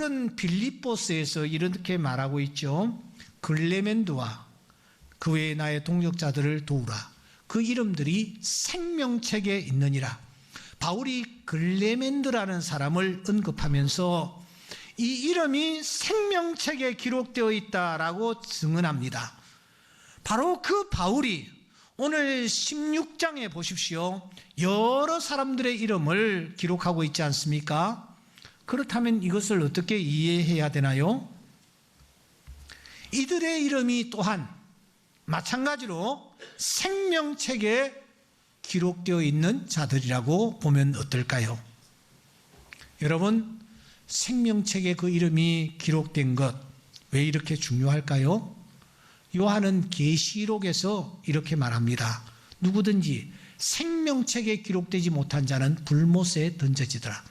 바울은 빌립보스에서 이렇게 말하고 있죠. 글레멘드와 그 외에 나의 동역자들을 도우라. 그 이름들이 생명책에 있느니라. 바울이 글레멘드라는 사람을 언급하면서 이 이름이 생명책에 기록되어 있다라고 증언합니다. 바로 그 바울이 오늘 16장에 보십시오. 여러 사람들의 이름을 기록하고 있지 않습니까? 그렇다면 이것을 어떻게 이해해야 되나요? 이들의 이름이 또한 마찬가지로 생명책에 기록되어 있는 자들이라고 보면 어떨까요? 여러분, 생명책에 그 이름이 기록된 것, 왜 이렇게 중요할까요? 요한은 계시록에서 이렇게 말합니다. 누구든지 생명책에 기록되지 못한 자는 불못에 던져지더라.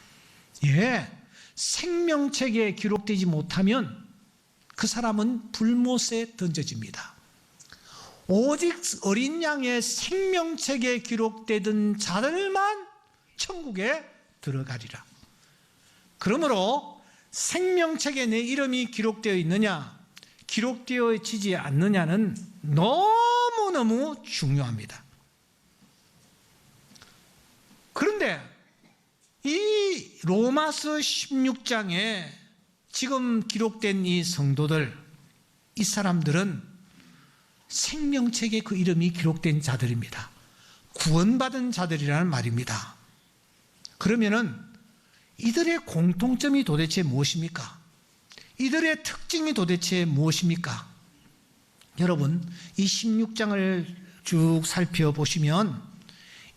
예, 생명책에 기록되지 못하면 그 사람은 불못에 던져집니다. 오직 어린 양의 생명책에 기록되던 자들만 천국에 들어가리라. 그러므로 생명책에 내 이름이 기록되어 있느냐, 기록되어지지 않느냐는 너무너무 중요합니다. 그런데 이 로마서 16장에 지금 기록된 이 성도들, 이 사람들은 생명책에 그 이름이 기록된 자들입니다. 구원받은 자들이라는 말입니다. 그러면은 이들의 공통점이 도대체 무엇입니까? 이들의 특징이 도대체 무엇입니까? 여러분, 이 16장을 쭉 살펴보시면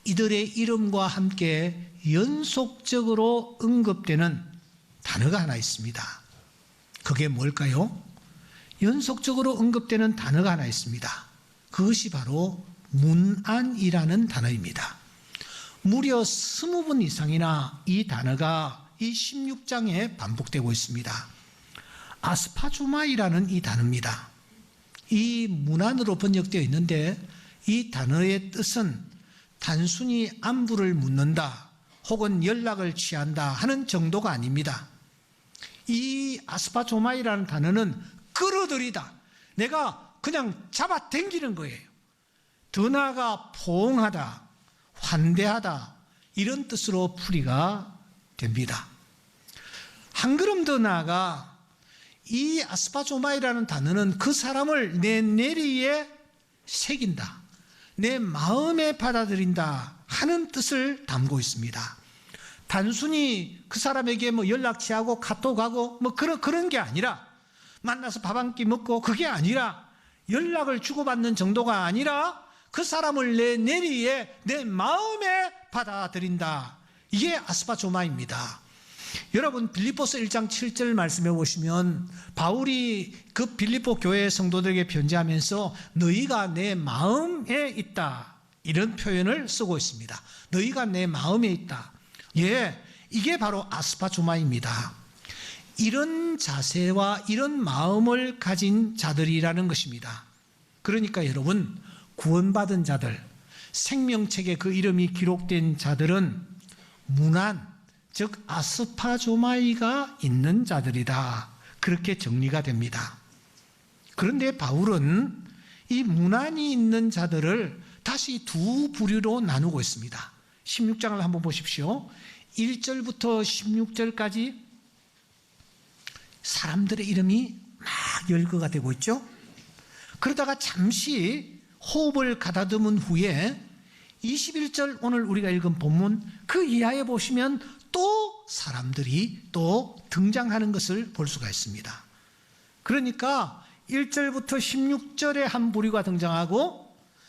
이들의 이름과 함께 연속적으로 언급되는 단어가 하나 있습니다. 그게 뭘까요? 연속적으로 언급되는 단어가 하나 있습니다. 그것이 바로 문안이라는 단어입니다. 무려 20번 이상이나 이 단어가 이 16장에 반복되고 있습니다. 아스파주마이라는 이 단어입니다. 이 문안으로 번역되어 있는데 이 단어의 뜻은 단순히 안부를 묻는다 혹은 연락을 취한다 하는 정도가 아닙니다. 이 아스파조마이라는 단어는 끌어들이다, 내가 그냥 잡아당기는 거예요. 더 나아가 포옹하다, 환대하다, 이런 뜻으로 풀이가 됩니다. 한 걸음 더 나아가 이 아스파조마이라는 단어는 그 사람을 내 내리에 새긴다, 내 마음에 받아들인다 하는 뜻을 담고 있습니다. 단순히 그 사람에게 연락 취하고 카톡하고 그런 게 아니라, 만나서 밥 한 끼 먹고 그게 아니라, 연락을 주고받는 정도가 아니라 그 사람을 내 내리에 내 마음에 받아들인다. 이게 아스파조마입니다. 여러분, 빌립보서 1장 7절 말씀해 보시면 바울이 그 빌립보 교회 성도들에게 편지하면서 너희가 내 마음에 있다, 이런 표현을 쓰고 있습니다. 너희가 내 마음에 있다. 예, 이게 바로 아스파조마입니다. 이런 자세와 이런 마음을 가진 자들이라는 것입니다. 그러니까 여러분, 구원받은 자들, 생명책에 그 이름이 기록된 자들은 문안, 즉 아스파조마이가 있는 자들이다, 그렇게 정리가 됩니다. 그런데 바울은 이 문안이 있는 자들을 다시 두 부류로 나누고 있습니다. 16장을 한번 보십시오. 1절부터 16절까지 사람들의 이름이 막 열거가 되고 있죠. 그러다가 잠시 호흡을 가다듬은 후에 21절, 오늘 우리가 읽은 본문 그 이하에 보시면 또 사람들이 또 등장하는 것을 볼 수가 있습니다. 그러니까 1절부터 16절에 한 부류가 등장하고,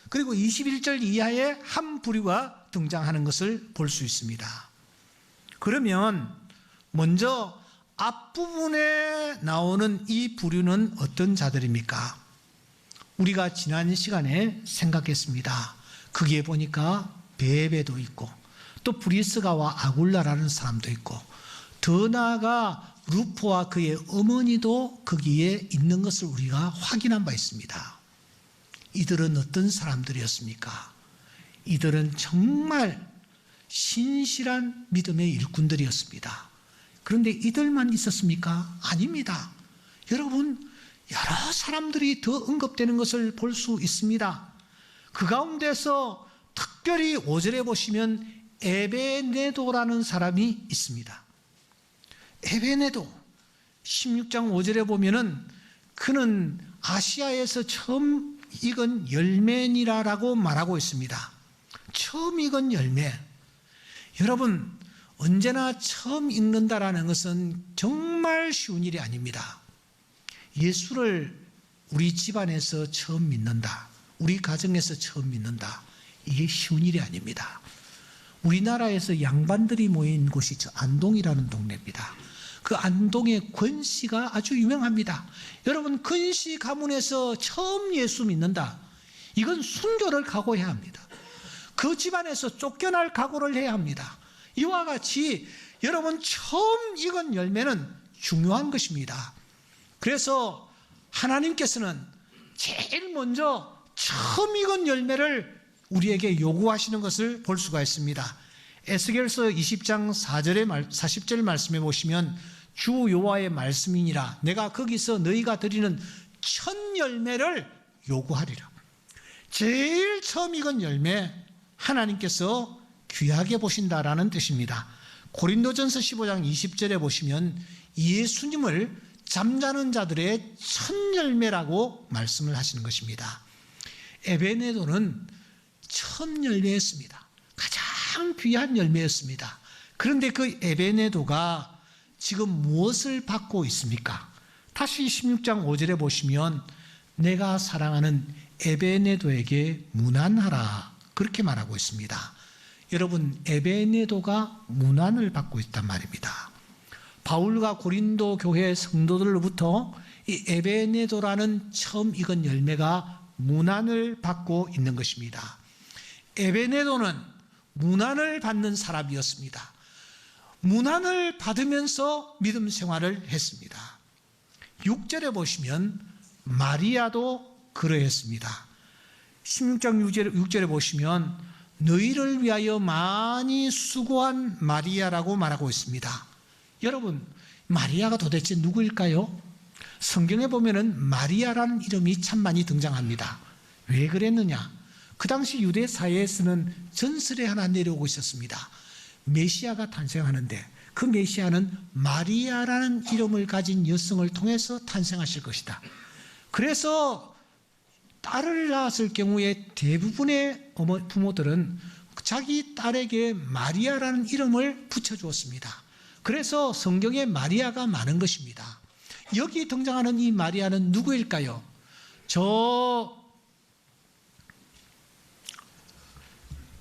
그리고 21절 이하에 한 부류가 등장하는 것을 볼 수 있습니다. 그러면 먼저 앞부분에 나오는 이 부류는 어떤 자들입니까? 우리가 지난 시간에 생각했습니다. 거기에 보니까 베베도 있고, 또 브리스가와 아굴라라는 사람도 있고, 더 나아가 루포와 그의 어머니도 거기에 있는 것을 우리가 확인한 바 있습니다. 이들은 어떤 사람들이었습니까? 이들은 정말 신실한 믿음의 일꾼들이었습니다. 그런데 이들만 있었습니까? 아닙니다. 여러분, 여러 사람들이 더 언급되는 것을 볼 수 있습니다. 그 가운데서 특별히 5절에 보시면 에베네도라는 사람이 있습니다. 에베네도 16장 5절에 보면은 그는 아시아에서 처음 익은 열매니라라고 말하고 있습니다. 처음 익은 열매. 여러분, 언제나 처음 읽는다라는 것은 정말 쉬운 일이 아닙니다. 예수를 우리 집안에서 처음 믿는다, 우리 가정에서 처음 믿는다, 이게 쉬운 일이 아닙니다. 우리나라에서 양반들이 모인 곳이 저 안동이라는 동네입니다. 그 안동의 권씨가 아주 유명합니다. 여러분, 권씨 가문에서 처음 예수 믿는다, 이건 순교를 각오해야 합니다. 그 집안에서 쫓겨날 각오를 해야 합니다. 이와 같이 여러분, 처음 익은 열매는 중요한 것입니다. 그래서 하나님께서는 제일 먼저 처음 익은 열매를 우리에게 요구하시는 것을 볼 수가 있습니다. 에스겔서 20장 40절 말씀해 보시면 주 여호와의 말씀이니라 내가 거기서 너희가 드리는 첫 열매를 요구하리라. 제일 처음 익은 열매 하나님께서 귀하게 보신다라는 뜻입니다. 고린도전서 15장 20절에 보시면 예수님을 잠자는 자들의 첫 열매라고 말씀을 하시는 것입니다. 에베네도는 첫 열매였습니다. 가장 귀한 열매였습니다. 그런데 그 에베네도가 지금 무엇을 받고 있습니까? 다시 16장 5절에 보시면 내가 사랑하는 에베네도에게 문안하라, 그렇게 말하고 있습니다. 여러분, 에베네도가 문안을 받고 있단 말입니다. 바울과 고린도 교회 성도들로부터 이 에베네도라는 처음 익은 열매가 문안을 받고 있는 것입니다. 에베네도는 문안을 받는 사람이었습니다. 문안을 받으면서 믿음 생활을 했습니다. 6절에 보시면 마리아도 그러했습니다. 16장 6절에 보시면 너희를 위하여 많이 수고한 마리아라고 말하고 있습니다. 여러분, 마리아가 도대체 누구일까요? 성경에 보면은 마리아라는 이름이 참 많이 등장합니다. 왜 그랬느냐? 그 당시 유대 사회에서는 전설이 하나 내려오고 있었습니다. 메시아가 탄생하는데 그 메시아는 마리아라는 이름을 가진 여성을 통해서 탄생하실 것이다. 그래서 딸을 낳았을 경우에 대부분의 부모들은 자기 딸에게 마리아라는 이름을 붙여주었습니다. 그래서 성경에 마리아가 많은 것입니다. 여기 등장하는 이 마리아는 누구일까요?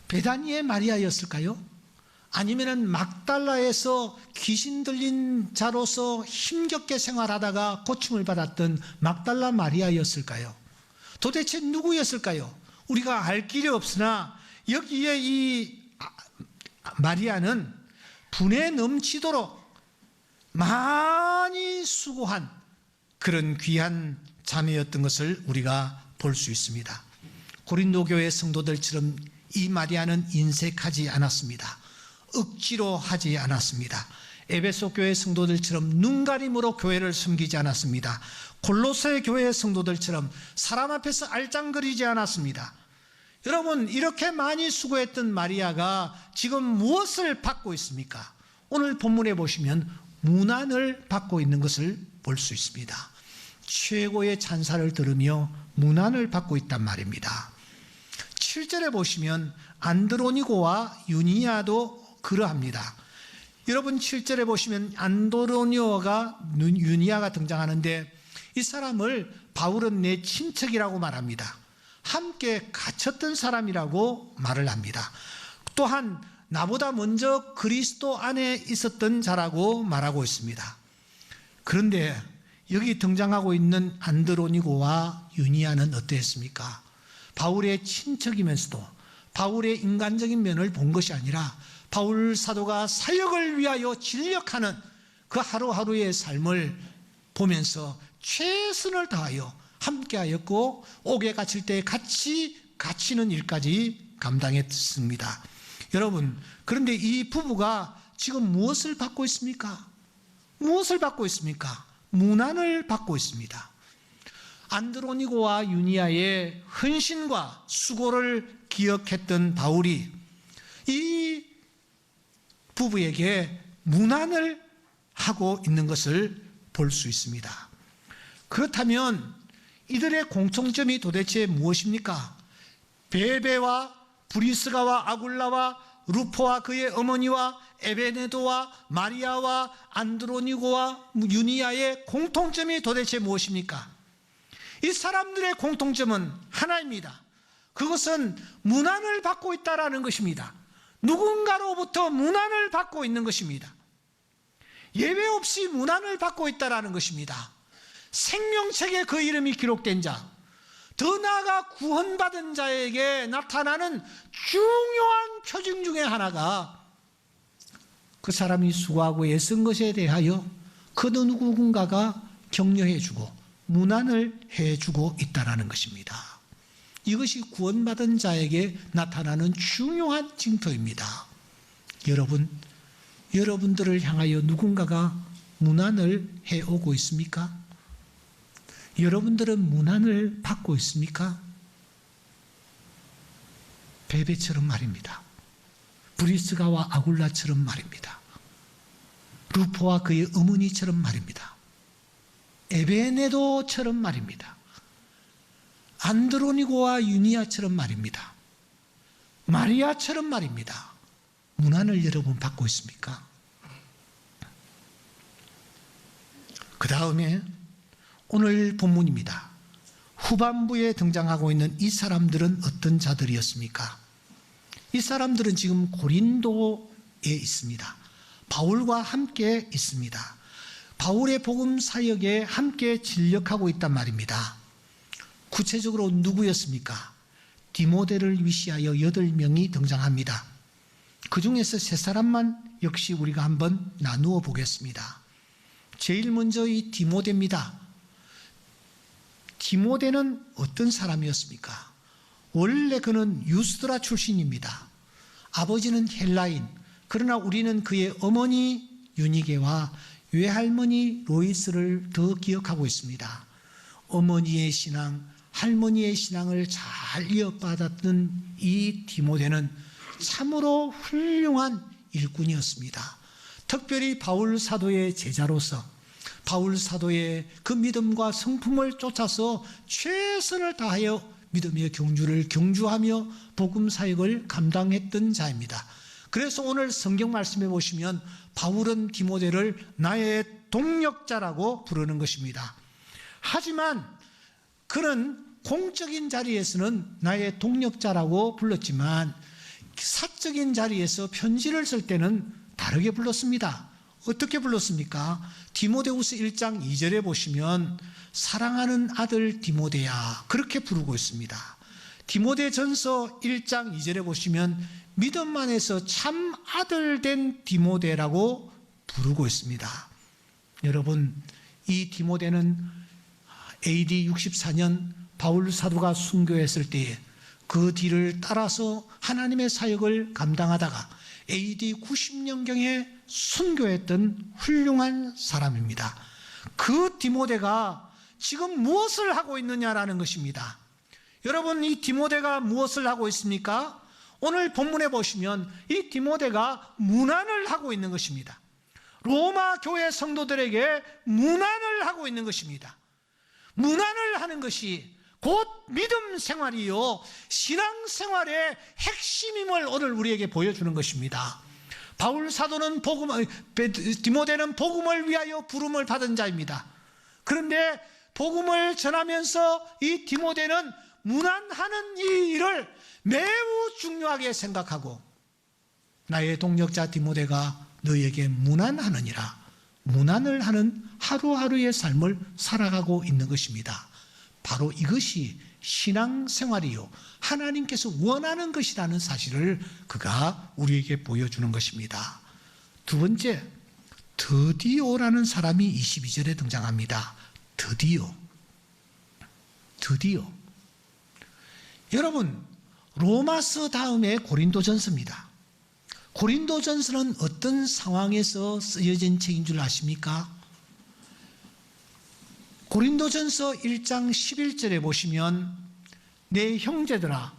베다니의 마리아였을까요? 아니면 막달라에서 귀신 들린 자로서 힘겹게 생활하다가 고침을 받았던 막달라 마리아였을까요? 도대체 누구였을까요? 우리가 알 길이 없으나 여기에 이 마리아는 분에 넘치도록 많이 수고한 그런 귀한 자매였던 것을 우리가 볼 수 있습니다. 고린도 교회 성도들처럼 이 마리아는 인색하지 않았습니다. 억지로 하지 않았습니다. 에베소 교회 성도들처럼 눈가림으로 교회를 섬기지 않았습니다. 골로새 교회 성도들처럼 사람 앞에서 알짱거리지 않았습니다. 여러분, 이렇게 많이 수고했던 마리아가 지금 무엇을 받고 있습니까? 오늘 본문에 보시면 문안을 받고 있는 것을 볼 수 있습니다. 최고의 찬사를 들으며 문안을 받고 있단 말입니다. 7절에 보시면 안드로니고와 유니아도 그러합니다. 여러분, 7절에 보시면 안드로니오가 유니아가 등장하는데 이 사람을 바울은 내 친척이라고 말합니다. 함께 갇혔던 사람이라고 말을 합니다. 또한 나보다 먼저 그리스도 안에 있었던 자라고 말하고 있습니다. 그런데 여기 등장하고 있는 안드로니고와 유니아는 어땠습니까? 바울의 친척이면서도 바울의 인간적인 면을 본 것이 아니라 바울 사도가 사역을 위하여 진력하는 그 하루하루의 삶을 보면서 최선을 다하여 함께하였고 옥에 갇힐 때 같이 갇히는 일까지 감당했습니다. 여러분, 그런데 이 부부가 지금 무엇을 받고 있습니까? 무엇을 받고 있습니까? 문안을 받고 있습니다. 안드로니고와 유니아의 헌신과 수고를 기억했던 바울이 이 부부에게 문안을 하고 있는 것을 볼 수 있습니다. 그렇다면 이들의 공통점이 도대체 무엇입니까? 베베와 브리스가와 아굴라와 루포와 그의 어머니와 에베네도와 마리아와 안드로니고와 유니아의 공통점이 도대체 무엇입니까? 이 사람들의 공통점은 하나입니다. 그것은 문안을 받고 있다라는 것입니다. 누군가로부터 문안을 받고 있는 것입니다. 예외 없이 문안을 받고 있다라는 것입니다. 생명책에 그 이름이 기록된 자, 더 나아가 구원받은 자에게 나타나는 중요한 표징 중에 하나가 그 사람이 수고하고 애쓴 것에 대하여 그 누군가가 격려해주고 문안을 해주고 있다는 것입니다. 이것이 구원받은 자에게 나타나는 중요한 징표입니다. 여러분들을 향하여 누군가가 문안을 해오고 있습니까? 여러분들은 문안을 받고 있습니까? 베베처럼 말입니다. 브리스가와 아굴라처럼 말입니다. 루포와 그의 어머니처럼 말입니다. 에베네도처럼 말입니다. 안드로니고와 유니아처럼 말입니다. 마리아처럼 말입니다. 문안을 여러분 받고 있습니까? 그 다음에 오늘 본문입니다. 후반부에 등장하고 있는 이 사람들은 어떤 자들이었습니까? 이 사람들은 지금 고린도에 있습니다. 바울과 함께 있습니다. 바울의 복음 사역에 함께 진력하고 있단 말입니다. 구체적으로 누구였습니까? 디모데를 위시하여 8명이 등장합니다. 그 중에서 3사람만 역시 우리가 한번 나누어 보겠습니다. 제일 먼저 이 디모데입니다. 디모데는 어떤 사람이었습니까? 원래 그는 유스드라 출신입니다. 아버지는 헬라인, 그러나 우리는 그의 어머니 유니게와 외할머니 로이스를 더 기억하고 있습니다. 어머니의 신앙, 할머니의 신앙을 잘 이어받았던 이 디모데는 참으로 훌륭한 일꾼이었습니다. 특별히 바울 사도의 제자로서 바울 사도의 그 믿음과 성품을 쫓아서 최선을 다하여 믿음의 경주를 경주하며 복음 사역을 감당했던 자입니다. 그래서 오늘 성경 말씀에 보시면 바울은 디모데를 나의 동력자라고 부르는 것입니다. 하지만 그는 공적인 자리에서는 나의 동력자라고 불렀지만 사적인 자리에서 편지를 쓸 때는 다르게 불렀습니다. 어떻게 불렀습니까? 디모데후서 1장 2절에 보시면 사랑하는 아들 디모데야 그렇게 부르고 있습니다. 디모데전서 1장 2절에 보시면 믿음 안에서 참 아들 된 디모데라고 부르고 있습니다. 여러분, 이 디모데는 AD 64년 바울 사도가 순교했을 때에 그 뒤를 따라서 하나님의 사역을 감당하다가 AD 90년경에 순교했던 훌륭한 사람입니다. 그 디모데가 지금 무엇을 하고 있느냐라는 것입니다. 여러분, 이 디모데가 무엇을 하고 있습니까? 오늘 본문에 보시면 이 디모데가 문안을 하고 있는 것입니다. 로마 교회 성도들에게 문안을 하고 있는 것입니다. 문안을 하는 것이 곧 믿음 생활이요 신앙 생활의 핵심임을 오늘 우리에게 보여주는 것입니다. 바울 사도는 디모데는 복음을 위하여 부름을 받은 자입니다. 그런데 복음을 전하면서 이 디모데는 문안하는 이 일을 매우 중요하게 생각하고 나의 동력자 디모데가 너에게 문안하느니라, 문안을 하는 하루하루의 삶을 살아가고 있는 것입니다. 바로 이것이 신앙생활이요 하나님께서 원하는 것이라는 사실을 그가 우리에게 보여주는 것입니다. 두 번째, 드디오라는 사람이 22절에 등장합니다. 드디오. 여러분, 로마서 다음에 고린도전서입니다. 고린도전서는 어떤 상황에서 쓰여진 책인 줄 아십니까? 고린도전서 1장 11절에 보시면 내 형제들아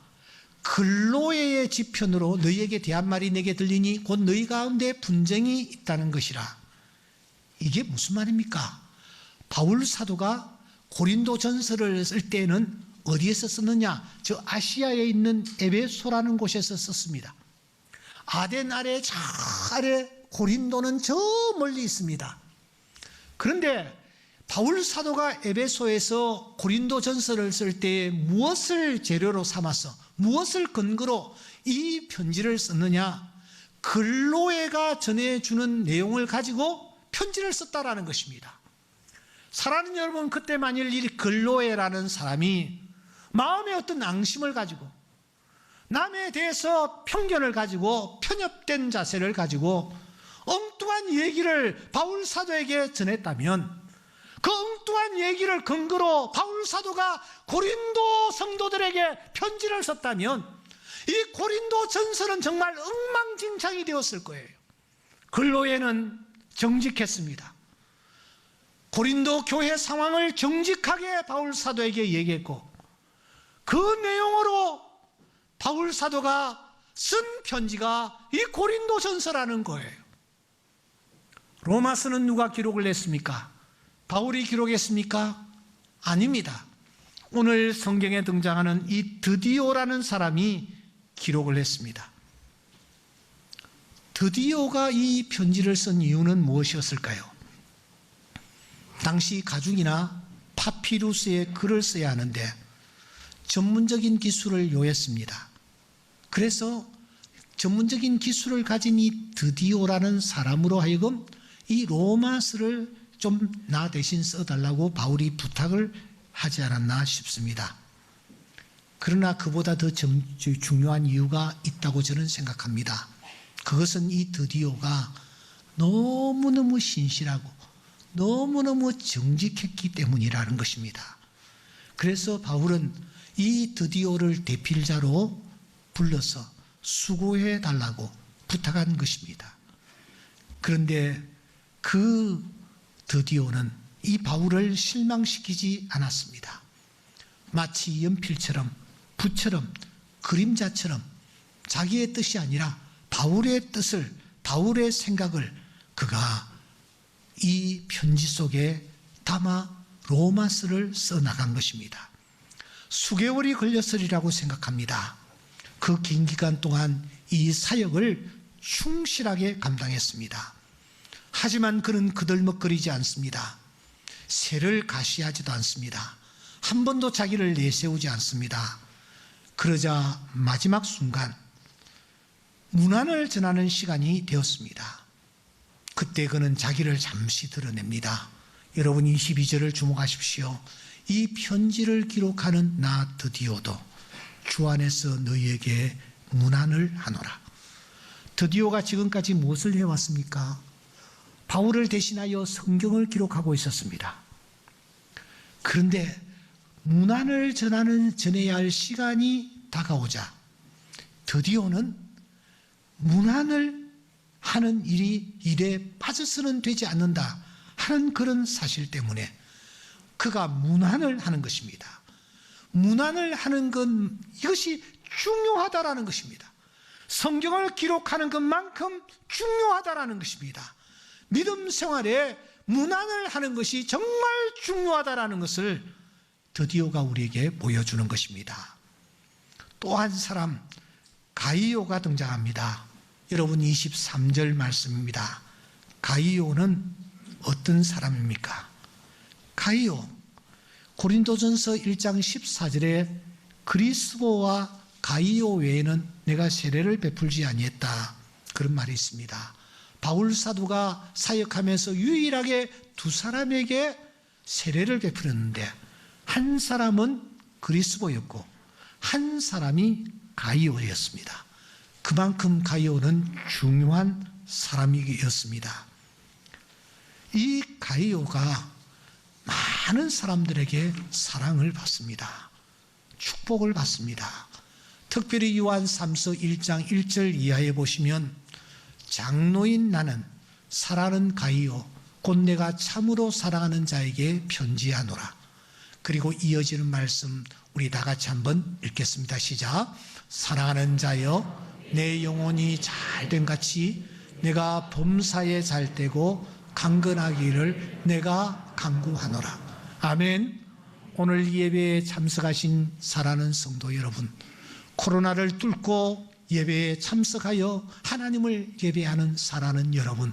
글로에의 지편으로 너희에게 대한 말이 내게 들리니 곧 너희 가운데 분쟁이 있다는 것이라. 이게 무슨 말입니까? 바울 사도가 고린도전서를 쓸 때는 어디에서 썼느냐? 저 아시아에 있는 에베소라는 곳에서 썼습니다. 아덴 아래 저 아래 고린도는 저 멀리 있습니다. 그런데 바울 사도가 에베소에서 고린도전서를 쓸 때 무엇을 재료로 삼아서 무엇을 근거로 이 편지를 썼느냐? 글로에가 전해주는 내용을 가지고 편지를 썼다라는 것입니다. 사랑하는 여러분, 그때 만일 이 글로에라는 사람이 마음에 어떤 앙심을 가지고 남에 대해서 편견을 가지고 편협된 자세를 가지고 엉뚱한 얘기를 바울 사도에게 전했다면 그 엉뚱한 얘기를 근거로 바울 사도가 고린도 성도들에게 편지를 썼다면 이 고린도 전서는 정말 엉망진창이 되었을 거예요. 글로에는 정직했습니다. 고린도 교회 상황을 정직하게 바울 사도에게 얘기했고 그 내용으로 바울 사도가 쓴 편지가 이 고린도 전서라는 거예요. 로마서는 누가 기록을 했습니까? 바울이 기록했습니까? 아닙니다. 오늘 성경에 등장하는 이 드디오라는 사람이 기록을 했습니다. 드디오가 이 편지를 쓴 이유는 무엇이었을까요? 당시 가죽이나 파피루스에 글을 써야 하는데 전문적인 기술을 요했습니다. 그래서 전문적인 기술을 가진 이 드디오라는 사람으로 하여금 이 로마서를 좀 나 대신 써달라고 바울이 부탁을 하지 않았나 싶습니다. 그러나 그보다 더 중요한 이유가 있다고 저는 생각합니다. 그것은 이 드디오가 너무너무 신실하고 너무너무 정직했기 때문이라는 것입니다. 그래서 바울은 이 드디오를 대필자로 불러서 수고해 달라고 부탁한 것입니다. 그런데 그 드디오는 이 바울을 실망시키지 않았습니다. 마치 연필처럼 붓처럼 그림자처럼 자기의 뜻이 아니라 바울의 뜻을, 바울의 생각을 그가 이 편지 속에 담아 로마서를 써나간 것입니다. 수개월이 걸렸으리라고 생각합니다. 그 긴 기간 동안 이 사역을 충실하게 감당했습니다. 하지만 그는 그들먹거리지 않습니다. 새를 가시하지도 않습니다. 한 번도 자기를 내세우지 않습니다. 그러자 마지막 순간 문안을 전하는 시간이 되었습니다. 그때 그는 자기를 잠시 드러냅니다. 여러분 22절을 주목하십시오. 이 편지를 기록하는 나 드디오도 주 안에서 너희에게 문안을 하노라. 드디오가 지금까지 무엇을 해왔습니까? 바울을 대신하여 성경을 기록하고 있었습니다. 그런데 문안을 전해야 할 시간이 다가오자 드디오는 문안을 하는 일에 빠져서는 되지 않는다 하는 그런 사실 때문에 그가 문안을 하는 것입니다. 문안을 하는 건 이것이 중요하다라는 것입니다. 성경을 기록하는 것만큼 중요하다라는 것입니다. 믿음 생활에 문안을 하는 것이 정말 중요하다라는 것을 드디오가 우리에게 보여주는 것입니다. 또 한 사람 가이오가 등장합니다. 여러분 23절 말씀입니다. 가이오는 어떤 사람입니까? 가이오, 고린도전서 1장 14절에 그리스도와 가이오 외에는 내가 세례를 베풀지 아니했다 그런 말이 있습니다. 바울 사도가 사역하면서 유일하게 두 사람에게 세례를 베풀었는데 한 사람은 그리스도였고 한 사람이 가이오였습니다. 그만큼 가이오는 중요한 사람이었습니다. 이 가이오가 많은 사람들에게 사랑을 받습니다. 축복을 받습니다. 특별히 요한 3서 1장 1절 이하에 보시면 장로인 나는 사랑하는 가이오 곧 내가 참으로 사랑하는 자에게 편지하노라. 그리고 이어지는 말씀 우리 다 같이 한번 읽겠습니다. 시작. 사랑하는 자여 내 영혼이 잘된 같이 내가 범사에 잘되고 강건하기를 내가 간구하노라. 아멘. 오늘 예배에 참석하신 사랑하는 성도 여러분, 코로나를 뚫고 예배에 참석하여 하나님을 예배하는 사랑하는 여러분,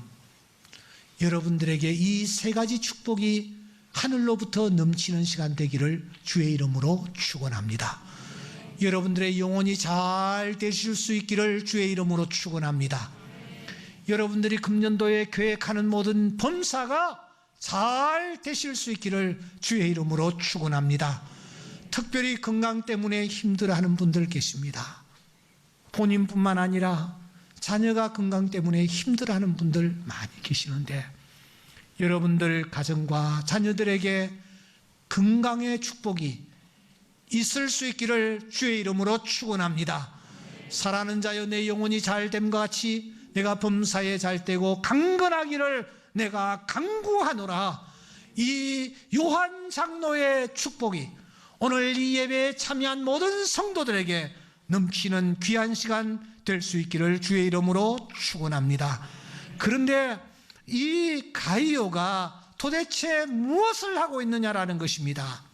여러분들에게 이 세 가지 축복이 하늘로부터 넘치는 시간 되기를 주의 이름으로 축원합니다. 여러분들의 영혼이 잘 되실 수 있기를 주의 이름으로 축원합니다. 여러분들이 금년도에 계획하는 모든 범사가 잘 되실 수 있기를 주의 이름으로 축원합니다. 특별히 건강 때문에 힘들어하는 분들 계십니다. 본인뿐만 아니라 자녀가 건강 때문에 힘들어하는 분들 많이 계시는데 여러분들 가정과 자녀들에게 건강의 축복이 있을 수 있기를 주의 이름으로 축원합니다. 사랑하는 자여 내 영혼이 잘됨과 같이 내가 범사에 잘되고 강건하기를 내가 간구하노라. 이 요한 장로의 축복이 오늘 이 예배에 참여한 모든 성도들에게 넘치는 귀한 시간 될 수 있기를 주의 이름으로 축원합니다. 그런데 이 가이오가 도대체 무엇을 하고 있느냐라는 것입니다.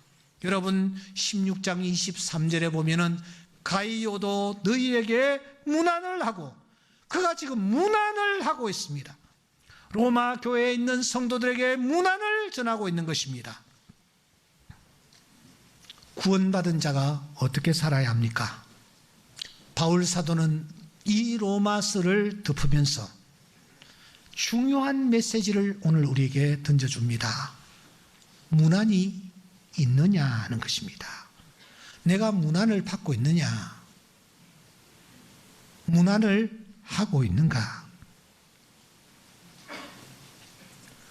여러분 16장 23절에 보면은 가이오도 너희에게 문안을 하고, 그가 지금 문안을 하고 있습니다. 로마 교회에 있는 성도들에게 문안을 전하고 있는 것입니다. 구원받은 자가 어떻게 살아야 합니까? 바울 사도는 이 로마서를 덮으면서 중요한 메시지를 오늘 우리에게 던져줍니다. 문안이 있느냐 하는 것입니다. 내가 문안을 받고 있느냐? 문안을 하고 있는가?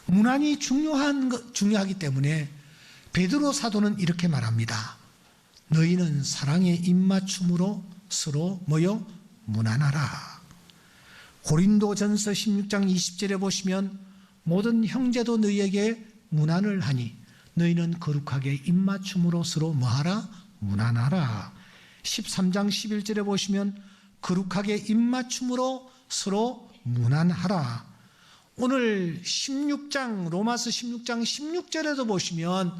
문안이 중요하기 때문에 베드로 사도는 이렇게 말합니다. 너희는 사랑의 입맞춤으로 서로 모여 문안하라. 고린도전서 16장 20절에 보시면 모든 형제도 너희에게 문안을 하니 너희는 거룩하게 입맞춤으로 서로 뭐하라? 문안하라. 13장 11절에 보시면 거룩하게 입맞춤으로 서로 문안하라. 오늘 16장 로마서 16장 16절에도 보시면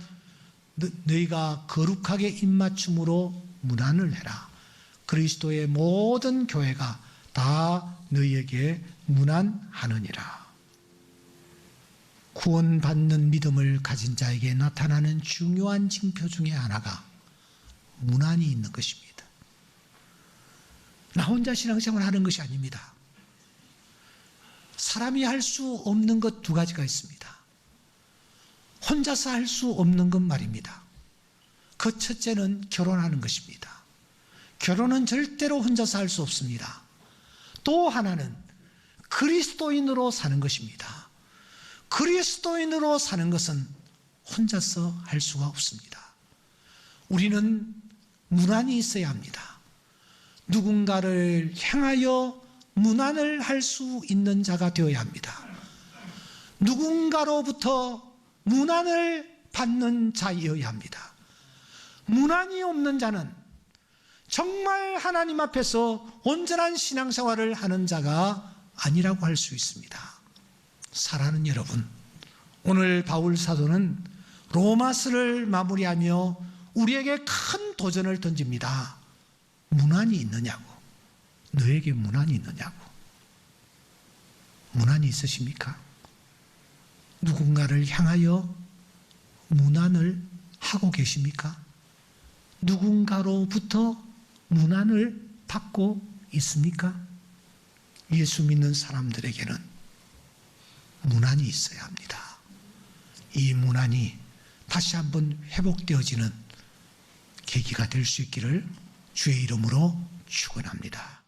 너희가 거룩하게 입맞춤으로 문안을 해라. 그리스도의 모든 교회가 다 너희에게 문안하느니라. 구원받는 믿음을 가진 자에게 나타나는 중요한 징표 중에 하나가 문안이 있는 것입니다. 나 혼자 신앙생활 하는 것이 아닙니다. 사람이 할 수 없는 것 두 가지가 있습니다. 혼자서 할 수 없는 것 말입니다. 그 첫째는 결혼하는 것입니다. 결혼은 절대로 혼자서 할 수 없습니다. 또 하나는 그리스도인으로 사는 것입니다. 그리스도인으로 사는 것은 혼자서 할 수가 없습니다. 우리는 문안이 있어야 합니다. 누군가를 향하여 문안을 할 수 있는 자가 되어야 합니다. 누군가로부터 문안을 받는 자이어야 합니다. 문안이 없는 자는 정말 하나님 앞에서 온전한 신앙생활을 하는 자가 아니라고 할 수 있습니다. 사랑하는 여러분, 오늘 바울 사도는 로마서를 마무리하며 우리에게 큰 도전을 던집니다. 문안이 있느냐고. 너에게 문안이 있느냐고. 문안이 있으십니까? 누군가를 향하여 문안을 하고 계십니까? 누군가로부터 문안을 받고 있습니까? 예수 믿는 사람들에게는 문안이 있어야 합니다. 이 문안이 다시 한번 회복되어지는 계기가 될 수 있기를 주의 이름으로 축원합니다.